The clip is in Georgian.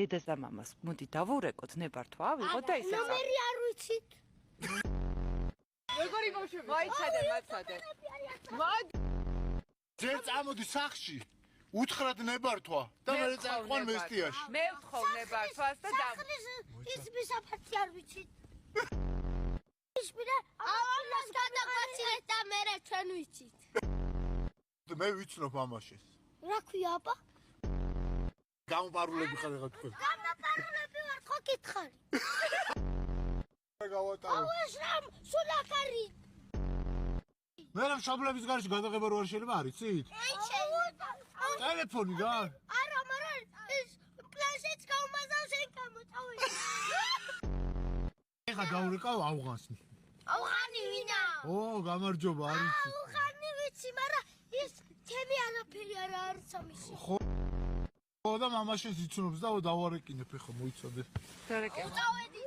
დედას და მამას მოდი დავურეკოთ ნებართვა ავიღოთ და ისე ნომერი არ ვიცით. როგორი ბავშვები მაიცადე მაცადე ძე წამოდი სახში უთხრათ ნებართვა და მე წაყვან მესტიაში მე ვთხოვ ნებართვას და ის მისაფართი არ ვიცით. ისმირა აულას გადაგვაცილეთ და მე ჩვენ ვიცით. მე ვიცნობ ამაშეს რა ქვია აბა? გამპარულები ხარ ეგ თქვენ გამაპარულები ვარ ხო კითხარი. გავატარო ეს რამ სულაკარი. მე რა შაბლების გარშე გადაღება რო არ შეიძლება არიცით ტელეფონი რა არა მაგრამ ეს პლანშეტს გამომაზავ შენ გამოწავე. ეხა დაურეკავ ავღანს ავღანი ვინა? ო გამარჯობა არიცით ავღანი ვიცი მაგრამ ის თემი არაფერი არ არის ამისი. ხო და მამაშენს იცნობს და დავარეკინებ ეხა მოიცადე დარეკე წავედი